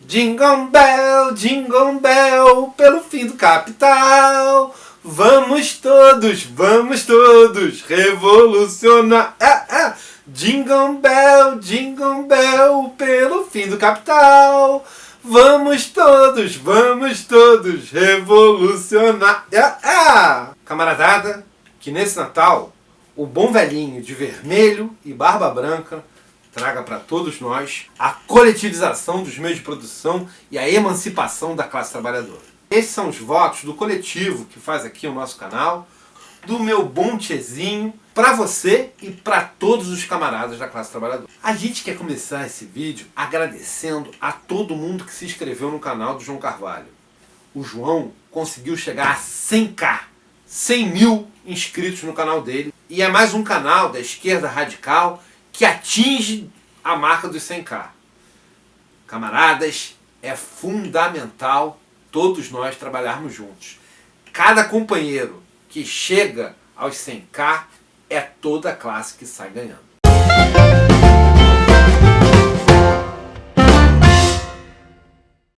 Jingle bell, pelo fim do capital. Vamos todos revolucionar. Jingle bell, pelo fim do capital. Vamos todos revolucionar. Camaradada, que nesse Natal, o bom velhinho de vermelho e barba branca traga para todos nós a coletivização dos meios de produção e a emancipação da classe trabalhadora. Esses são os votos do coletivo que faz aqui o nosso canal, do meu bom tchezinho, para você e para todos os camaradas da classe trabalhadora. A gente quer começar esse vídeo agradecendo a todo mundo que se inscreveu no canal do João Carvalho. O João conseguiu chegar a 100k, 100 mil inscritos no canal dele, e é mais um canal da esquerda radical que atinge a marca dos 100k. Camaradas, é fundamental todos nós trabalharmos juntos. Cada companheiro que chega aos 100k é toda a classe que sai ganhando.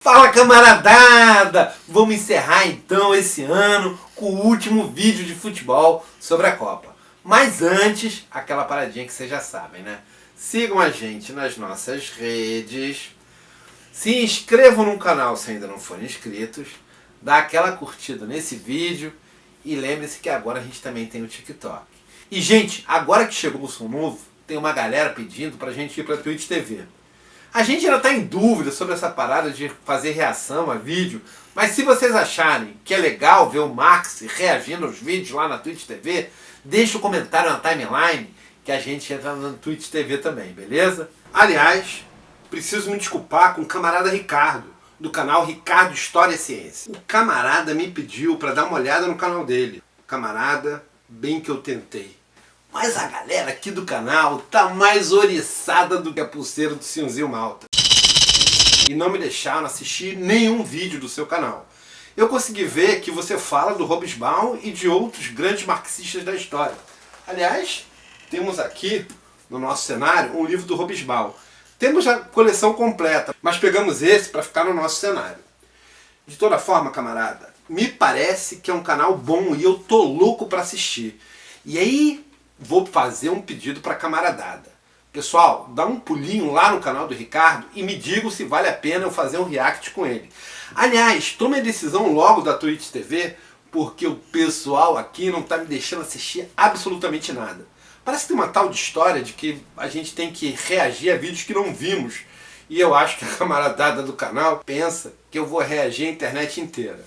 Fala, camaradada! Vamos encerrar então esse ano com o último vídeo de futebol sobre a Copa. Mas antes, aquela paradinha que vocês já sabem, né? Sigam a gente nas nossas redes, se inscrevam no canal se ainda não forem inscritos, dá aquela curtida nesse vídeo e lembre-se que agora a gente também tem o TikTok. E gente, agora que chegou o som novo, tem uma galera pedindo pra gente ir pra Twitch TV. A gente ainda tá em dúvida sobre essa parada de fazer reação a vídeo, mas se vocês acharem que é legal ver o Max reagindo aos vídeos lá na Twitch TV, deixa o comentário na timeline que a gente entra na Twitch TV também, beleza? Aliás, preciso me desculpar com o camarada Ricardo, do canal Ricardo História e Ciência. O camarada me pediu para dar uma olhada no canal dele. Camarada, bem que eu tentei. Mas a galera aqui do canal tá mais oriçada do que a pulseira do Senhorzinho Malta. E não me deixaram assistir nenhum vídeo do seu canal. Eu consegui ver que você fala do Hobsbawm e de outros grandes marxistas da história. Aliás, temos aqui no nosso cenário um livro do Hobsbawm. Temos a coleção completa, mas pegamos esse para ficar no nosso cenário. De toda forma, camarada, me parece que é um canal bom e eu tô louco para assistir. E aí, vou fazer um pedido para a camaradada. Pessoal, dá um pulinho lá no canal do Ricardo e me digam se vale a pena eu fazer um react com ele. Aliás, tome a decisão logo da Twitch TV, porque o pessoal aqui não tá me deixando assistir absolutamente nada. Parece que tem uma tal de história de que a gente tem que reagir a vídeos que não vimos. E eu acho que a camaradada do canal pensa que eu vou reagir a internet inteira.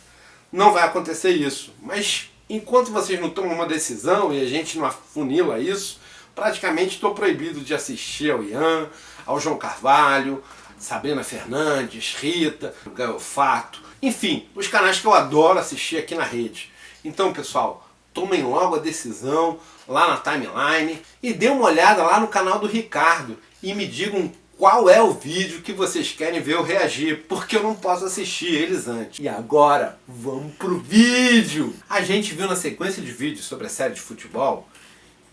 Não vai acontecer isso, mas enquanto vocês não tomam uma decisão e a gente não afunila isso, praticamente estou proibido de assistir ao Ian, ao João Carvalho, Sabrina Fernandes, Rita, Gael Fato, enfim, os canais que eu adoro assistir aqui na rede. Então, pessoal, tomem logo a decisão lá na timeline e dê uma olhada lá no canal do Ricardo e me digam qual é o vídeo que vocês querem ver eu reagir, porque eu não posso assistir eles antes. E agora, vamos pro vídeo! A gente viu na sequência de vídeos sobre a série de futebol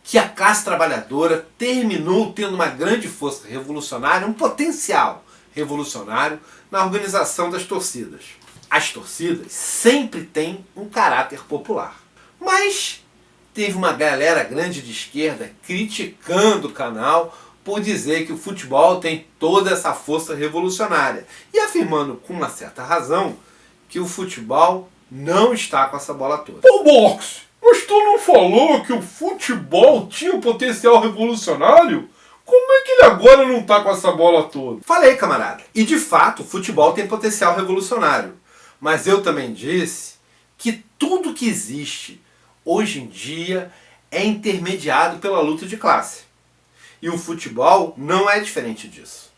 que a classe trabalhadora terminou tendo uma grande força revolucionária, um potencial revolucionário na organização das torcidas. As torcidas sempre têm um caráter popular. Mas teve uma galera grande de esquerda criticando o canal por dizer que o futebol tem toda essa força revolucionária e afirmando com uma certa razão que o futebol não está com essa bola toda. Ô Max, mas tu não falou que o futebol tinha potencial revolucionário? Como é que ele agora não tá com essa bola toda? Falei, camarada. E de fato o futebol tem potencial revolucionário. Mas eu também disse que tudo que existe hoje em dia é intermediado pela luta de classe. E o futebol não é diferente disso.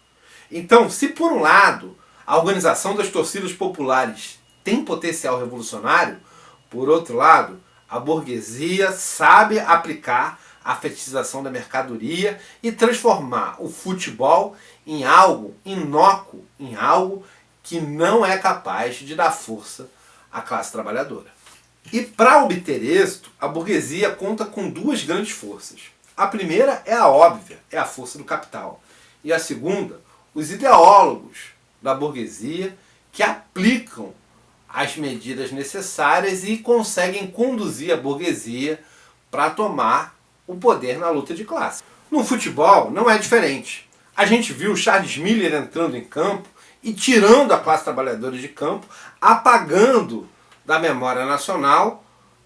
Então, se por um lado a organização das torcidas populares tem potencial revolucionário, por outro lado, a burguesia sabe aplicar a fetichização da mercadoria e transformar o futebol em algo inócuo, em algo que não é capaz de dar força à classe trabalhadora. E para obter êxito, a burguesia conta com duas grandes forças. A primeira é a óbvia, é a força do capital. E a segunda, os ideólogos da burguesia que aplicam as medidas necessárias e conseguem conduzir a burguesia para tomar o poder na luta de classe. No futebol não é diferente. A gente viu Charles Miller entrando em campo e tirando a classe trabalhadora de campo, apagando da memória nacional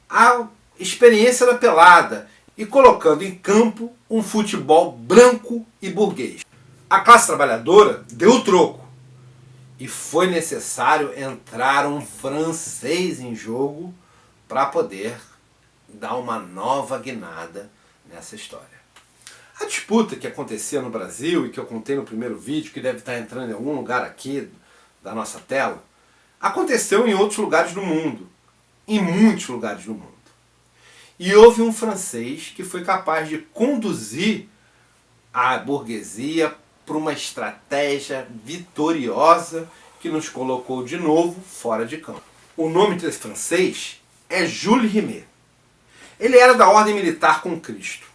a experiência da pelada e colocando em campo um futebol branco e burguês. A classe trabalhadora deu o troco e foi necessário entrar um francês em jogo para poder dar uma nova guinada nessa história. A disputa que acontecia no Brasil e que eu contei no primeiro vídeo, que deve estar entrando em algum lugar aqui da nossa tela, aconteceu em outros lugares do mundo, em muitos lugares do mundo. E houve um francês que foi capaz de conduzir a burguesia para uma estratégia vitoriosa que nos colocou de novo fora de campo. O nome desse francês é Jules Rimet. Ele era da ordem militar com Cristo.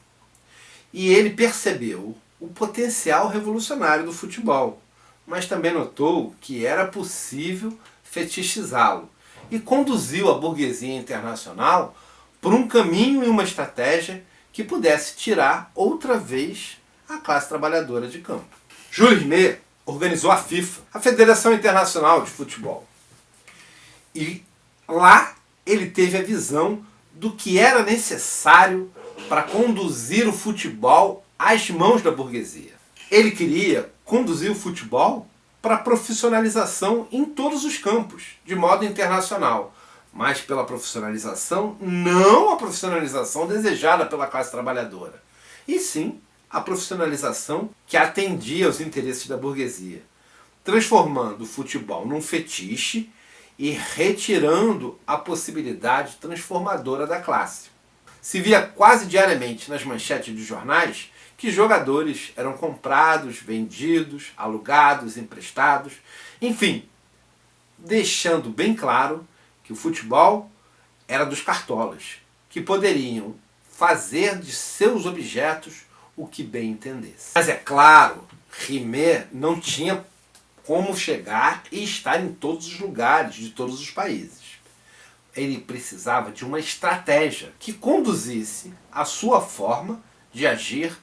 E ele percebeu o potencial revolucionário do futebol, mas também notou que era possível fetichizá-lo e conduziu a burguesia internacional por um caminho e uma estratégia que pudesse tirar outra vez a classe trabalhadora de campo. Jules Rimet organizou a FIFA, a Federação Internacional de Futebol. E lá ele teve a visão do que era necessário para conduzir o futebol às mãos da burguesia. Ele queria conduzir o futebol para a profissionalização em todos os campos, de modo internacional. Mas pela profissionalização, não a profissionalização desejada pela classe trabalhadora, e sim a profissionalização que atendia aos interesses da burguesia, transformando o futebol num fetiche e retirando a possibilidade transformadora da classe. Se via quase diariamente nas manchetes de jornais que jogadores eram comprados, vendidos, alugados, emprestados, enfim, deixando bem claro que o futebol era dos cartolas, que poderiam fazer de seus objetos o que bem entendesse. Mas é claro, Rimet não tinha como chegar e estar em todos os lugares de todos os países. Ele precisava de uma estratégia que conduzisse a sua forma de agir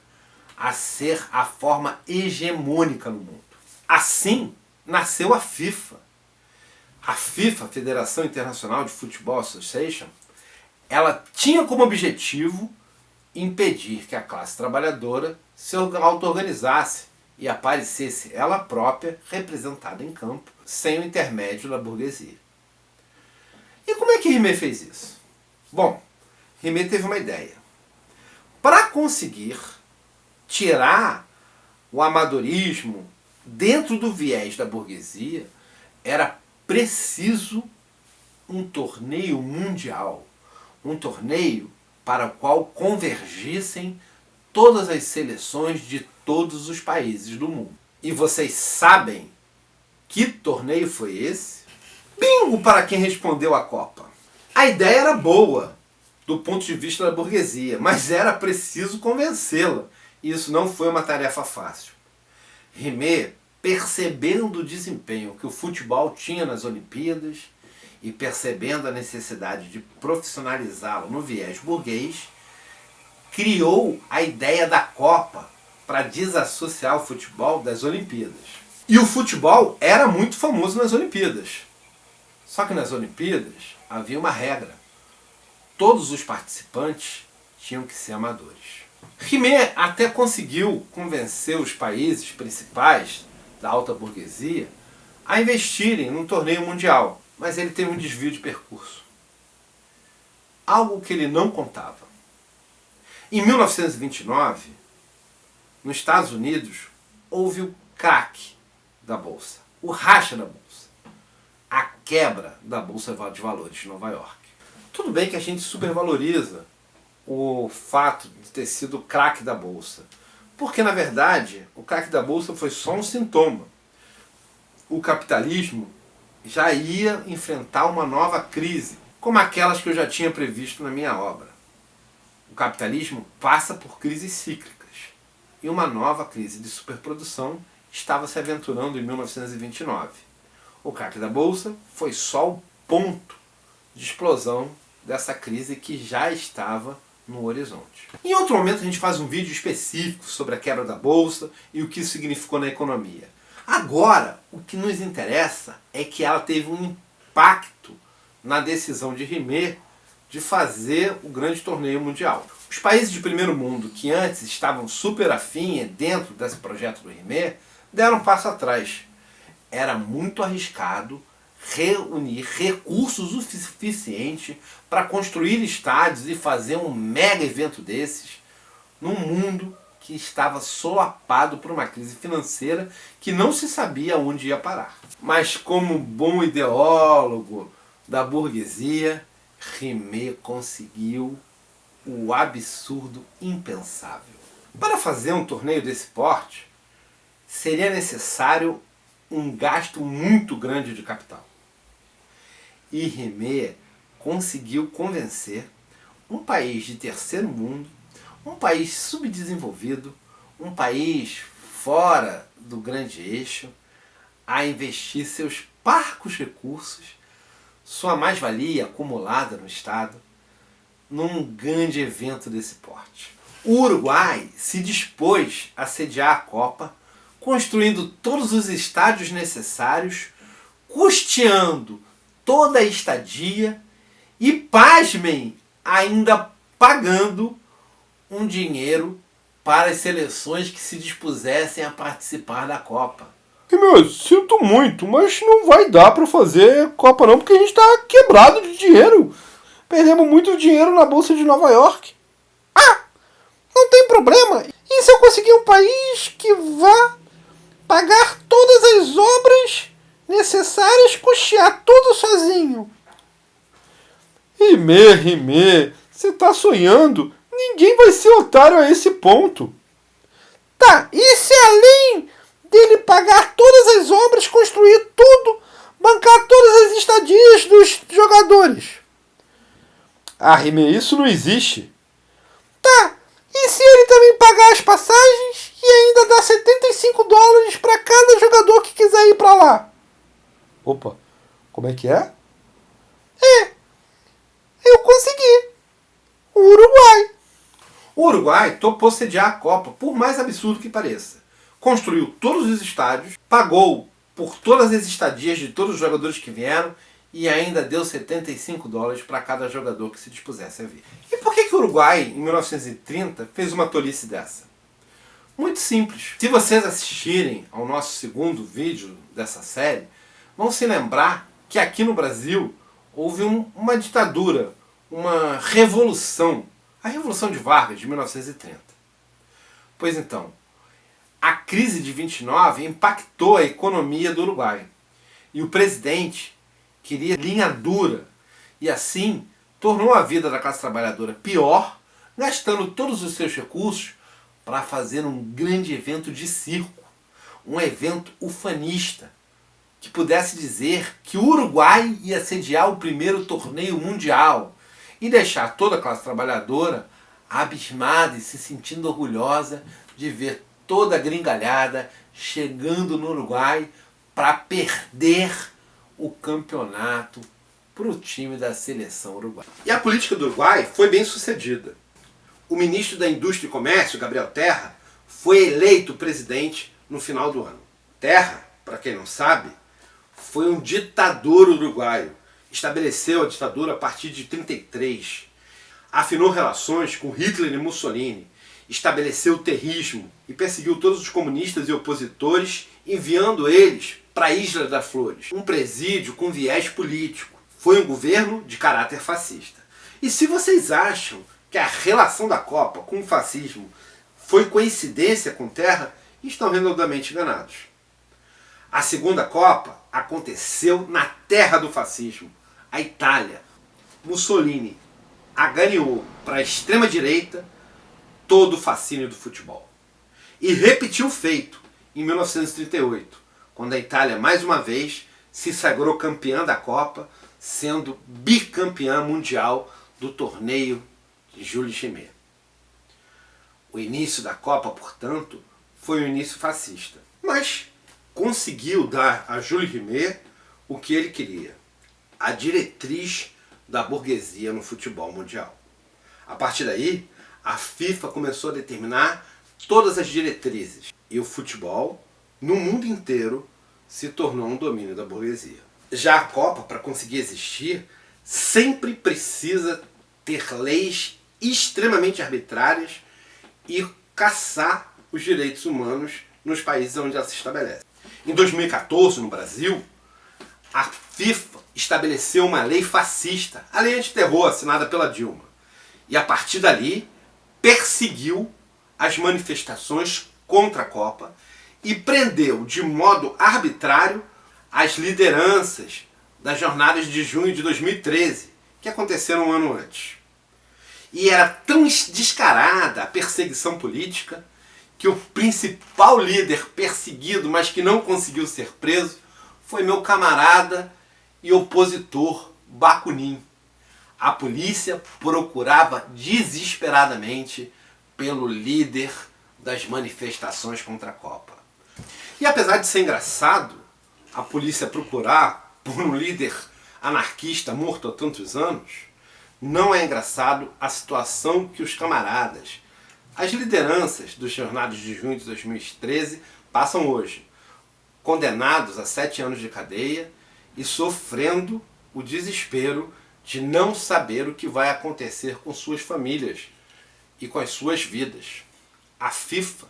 a ser a forma hegemônica no mundo. Assim nasceu a FIFA. A FIFA, a Federação Internacional de Football Association, ela tinha como objetivo impedir que a classe trabalhadora se auto-organizasse e aparecesse ela própria representada em campo, sem o intermédio da burguesia. E como é que Rimet fez isso? Bom, Rimet teve uma ideia. Para conseguir tirar o amadorismo dentro do viés da burguesia, era preciso um torneio mundial, um torneio para o qual convergissem todas as seleções de todos os países do mundo. E vocês sabem que torneio foi esse? Bingo para quem respondeu a Copa! A ideia era boa do ponto de vista da burguesia, mas era preciso convencê-la. E isso não foi uma tarefa fácil. Rimet, percebendo o desempenho que o futebol tinha nas Olimpíadas e percebendo a necessidade de profissionalizá-lo no viés burguês, criou a ideia da Copa para desassociar o futebol das Olimpíadas. E o futebol era muito famoso nas Olimpíadas. Só que nas Olimpíadas havia uma regra. Todos os participantes tinham que ser amadores. Rimet até conseguiu convencer os países principais da alta burguesia a investirem num torneio mundial, mas ele teve um desvio de percurso. Algo que ele não contava. Em 1929, nos Estados Unidos, houve o craque da Bolsa, o racha da Bolsa, a quebra da Bolsa de Valores de Nova York. Tudo bem que a gente supervaloriza o fato de ter sido o craque da Bolsa, porque na verdade o craque da Bolsa foi só um sintoma. O capitalismo já ia enfrentar uma nova crise, como aquelas que eu já tinha previsto na minha obra. O capitalismo passa por crises cíclicas e uma nova crise de superprodução estava se aventurando em 1929. O craque da Bolsa foi só o ponto de explosão dessa crise que já estava no horizonte. Em outro momento a gente faz um vídeo específico sobre a quebra da Bolsa e o que isso significou na economia. Agora, o que nos interessa é que ela teve um impacto na decisão de Rimet de fazer o grande torneio mundial. Os países de primeiro mundo que antes estavam super afim dentro desse projeto do Rimet deram um passo atrás. Era muito arriscado reunir recursos o suficiente para construir estádios e fazer um mega evento desses num mundo que estava solapado por uma crise financeira que não se sabia onde ia parar. Mas como bom ideólogo da burguesia, Rimet conseguiu o absurdo impensável. Para fazer um torneio desse porte, seria necessário um gasto muito grande de capital. E Rimet conseguiu convencer um país de terceiro mundo, um país subdesenvolvido, um país fora do grande eixo, a investir seus parcos recursos, sua mais-valia acumulada no Estado, num grande evento desse porte. O Uruguai se dispôs a sediar a Copa, construindo todos os estádios necessários, custeando toda a estadia e, pasmem, ainda pagando um dinheiro para as seleções que se dispusessem a participar da Copa. Meu, sinto muito, mas não vai dar pra fazer Copa não, porque a gente tá quebrado de dinheiro. Perdemos muito dinheiro na Bolsa de Nova York. Ah, não tem problema. E se eu conseguir um país que vá pagar todas as obras necessárias, custear tudo sozinho? Rimet, você tá sonhando. Ninguém vai ser otário a esse ponto. Tá, e se além dele pagar todas as obras, construir tudo, bancar todas as estadias dos jogadores? Ah, Rimet, isso não existe. Tá, e se ele também pagar as passagens e ainda dar $75 para cada jogador que quiser ir para lá? Opa, como é que é? Eu consegui. O Uruguai. O Uruguai topou sediar a Copa, por mais absurdo que pareça. Construiu todos os estádios, pagou por todas as estadias de todos os jogadores que vieram e ainda deu $75 para cada jogador que se dispusesse a vir. E por que o Uruguai, em 1930, fez uma tolice dessa? Muito simples. Se vocês assistirem ao nosso segundo vídeo dessa série, vão se lembrar que aqui no Brasil houve uma ditadura, uma revolução, a Revolução de Vargas, de 1930. Pois então, a crise de 29 impactou a economia do Uruguai. E o presidente queria linha dura e assim tornou a vida da classe trabalhadora pior, gastando todos os seus recursos para fazer um grande evento de circo, um evento ufanista, que pudesse dizer que o Uruguai ia sediar o primeiro torneio mundial e deixar toda a classe trabalhadora abismada e se sentindo orgulhosa de ver toda a gringalhada chegando no Uruguai para perder o campeonato para o time da seleção uruguaia. E a política do Uruguai foi bem sucedida. O ministro da Indústria e Comércio, Gabriel Terra, foi eleito presidente no final do ano. Terra, para quem não sabe, foi um ditador uruguaio. Estabeleceu a ditadura a partir de 1933. Afinou relações com Hitler e Mussolini. Estabeleceu o terrismo e perseguiu todos os comunistas e opositores, enviando eles para a Isla das Flores, um presídio com viés político. Foi um governo de caráter fascista. E se vocês acham que a relação da Copa com o fascismo foi coincidência com Terra, estão redondamente enganados. A segunda Copa aconteceu na terra do fascismo, a Itália. Mussolini ganhou para a extrema-direita todo o fascínio do futebol. E repetiu o feito em 1938, quando a Itália mais uma vez se sagrou campeã da Copa, sendo bicampeã mundial do torneio de Jules Rimet. O início da Copa, portanto, foi um início fascista. mas conseguiu dar a Jules Rimet o que ele queria: a diretriz da burguesia no futebol mundial. A partir daí, a FIFA começou a determinar todas as diretrizes e o futebol, no mundo inteiro, se tornou um domínio da burguesia. Já a Copa, para conseguir existir, sempre precisa ter leis extremamente arbitrárias e caçar os direitos humanos nos países onde ela se estabelece. Em 2014, no Brasil, a FIFA estabeleceu uma lei fascista, a lei antiterror assinada pela Dilma. E a partir dali, perseguiu as manifestações contra a Copa e prendeu de modo arbitrário as lideranças das jornadas de junho de 2013, que aconteceram um ano antes. E era tão descarada a perseguição política que o principal líder perseguido, mas que não conseguiu ser preso, foi meu camarada e opositor Bakunin. A polícia procurava desesperadamente pelo líder das manifestações contra a Copa. E apesar de ser engraçado a polícia procurar por um líder anarquista morto há tantos anos, não é engraçado a situação que os camaradas, as lideranças dos jornadas de junho de 2013, passam hoje, condenados a 7 anos de cadeia e sofrendo o desespero de não saber o que vai acontecer com suas famílias e com as suas vidas. A FIFA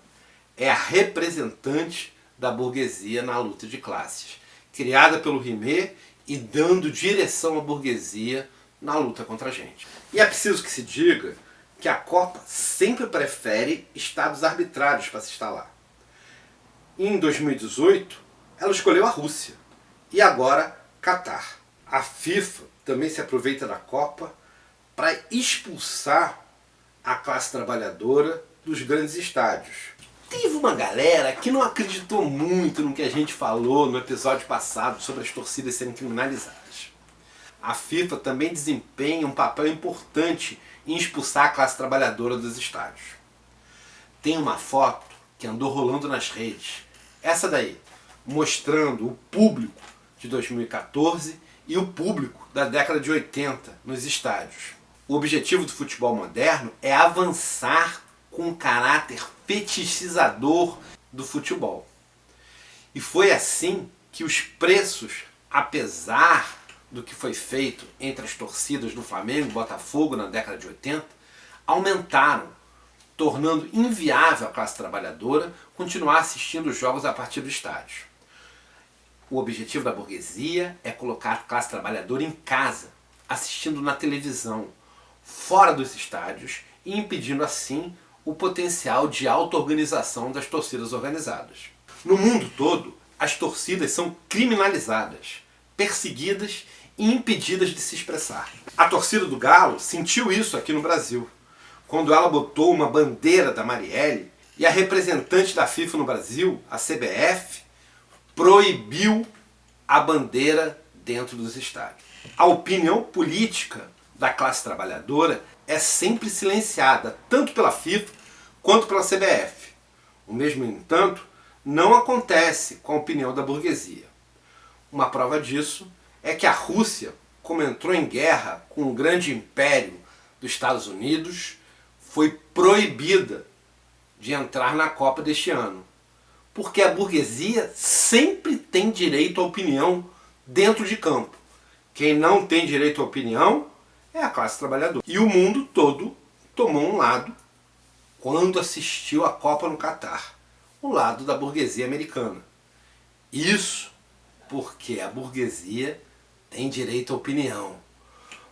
é a representante da burguesia na luta de classes, criada pelo Rimet e dando direção à burguesia na luta contra a gente. E é preciso que se diga que a Copa sempre prefere estados arbitrários para se instalar. Em 2018, ela escolheu a Rússia e agora Catar. A FIFA também se aproveita da Copa para expulsar a classe trabalhadora dos grandes estádios. Teve uma galera que não acreditou muito no que a gente falou no episódio passado sobre as torcidas serem criminalizadas. A FIFA também desempenha um papel importante em expulsar a classe trabalhadora dos estádios. Tem uma foto que andou rolando nas redes, essa daí, mostrando o público de 2014 e o público da década de 80 nos estádios. O objetivo do futebol moderno é avançar com um caráter fetichizador do futebol. E foi assim que os preços, apesar do que foi feito entre as torcidas do Flamengo e Botafogo na década de 80, aumentaram, tornando inviável a classe trabalhadora continuar assistindo os jogos a partir do estádio. O objetivo da burguesia é colocar a classe trabalhadora em casa, assistindo na televisão, fora dos estádios e impedindo assim o potencial de auto-organização das torcidas organizadas. No mundo todo, as torcidas são criminalizadas, perseguidas e impedidas de se expressar. A torcida do Galo sentiu isso aqui no Brasil, quando ela botou uma bandeira da Marielle e a representante da FIFA no Brasil, a CBF, proibiu a bandeira dentro dos estádios. A opinião política da classe trabalhadora é sempre silenciada, tanto pela FIFA quanto pela CBF. O mesmo, no entanto, não acontece com a opinião da burguesia. Uma prova disso é que a Rússia, como entrou em guerra com o grande império dos Estados Unidos, foi proibida de entrar na Copa deste ano. Porque a burguesia sempre tem direito à opinião dentro de campo. Quem não tem direito à opinião é a classe trabalhadora. E o mundo todo tomou um lado quando assistiu à Copa no Catar, o lado da burguesia americana. Isso porque a burguesia tem direito à opinião.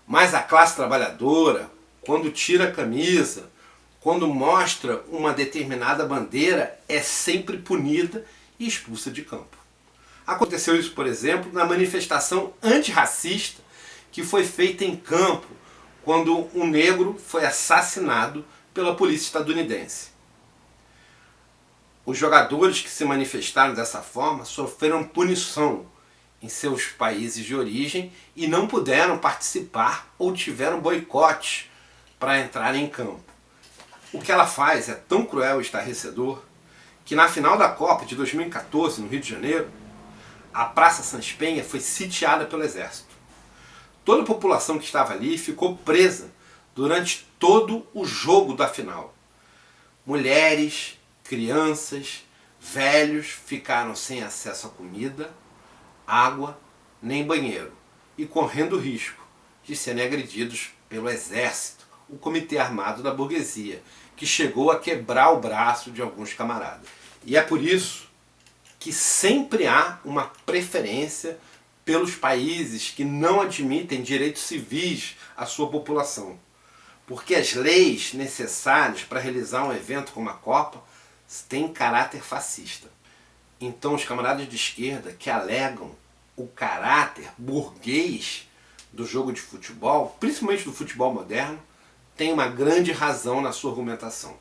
Mas a classe trabalhadora, quando tira a camisa, quando mostra uma determinada bandeira, é sempre punida e expulsa de campo. Aconteceu isso, por exemplo, na manifestação antirracista que foi feita em campo quando um negro foi assassinado pela polícia estadunidense. Os jogadores que se manifestaram dessa forma sofreram punição em seus países de origem e não puderam participar ou tiveram boicote para entrar em campo. O que ela faz é tão cruel e estarrecedor que na final da Copa de 2014, no Rio de Janeiro, a Praça Sans Penha foi sitiada pelo exército. Toda a população que estava ali ficou presa durante todo o jogo da final. Mulheres, crianças, velhos ficaram sem acesso a comida, água, nem banheiro, e correndo o risco de serem agredidos pelo exército, o comitê armado da burguesia, que chegou a quebrar o braço de alguns camaradas. E é por isso que sempre há uma preferência pelos países que não admitem direitos civis à sua população. Porque as leis necessárias para realizar um evento como a Copa têm caráter fascista. Então os camaradas de esquerda que alegam o caráter burguês do jogo de futebol, principalmente do futebol moderno, têm uma grande razão na sua argumentação.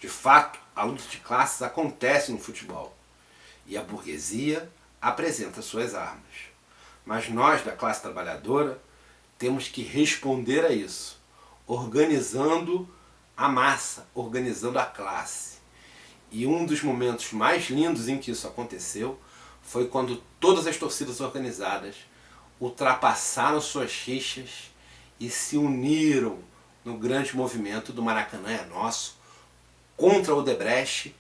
De fato, a luta de classes acontece no futebol e a burguesia apresenta suas armas. Mas nós, da classe trabalhadora, temos que responder a isso, organizando a massa, organizando a classe. E um dos momentos mais lindos em que isso aconteceu foi quando todas as torcidas organizadas ultrapassaram suas rixas e se uniram no grande movimento do Maracanã é Nosso contra o Odebrecht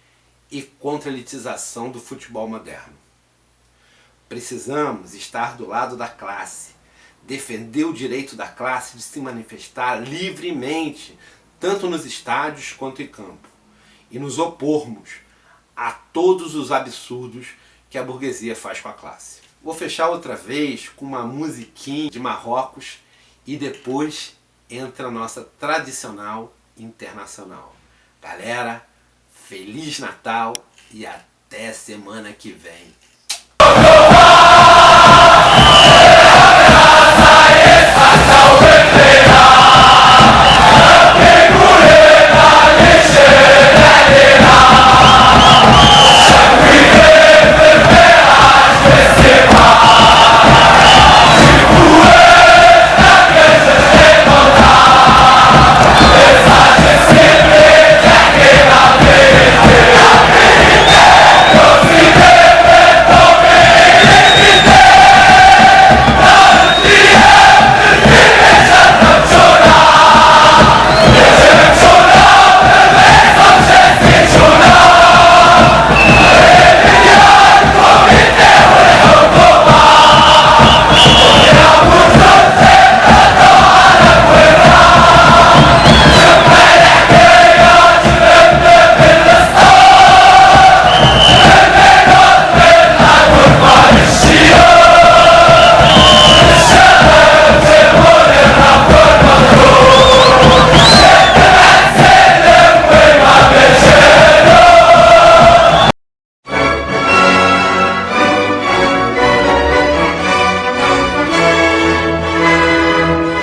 e contra a elitização do futebol moderno. Precisamos estar do lado da classe, defender o direito da classe de se manifestar livremente, tanto nos estádios quanto em campo, e nos opormos a todos os absurdos que a burguesia faz com a classe. Vou fechar outra vez com uma musiquinha de Marrocos e depois entra a nossa tradicional internacional. Galera, Feliz Natal e até semana que vem.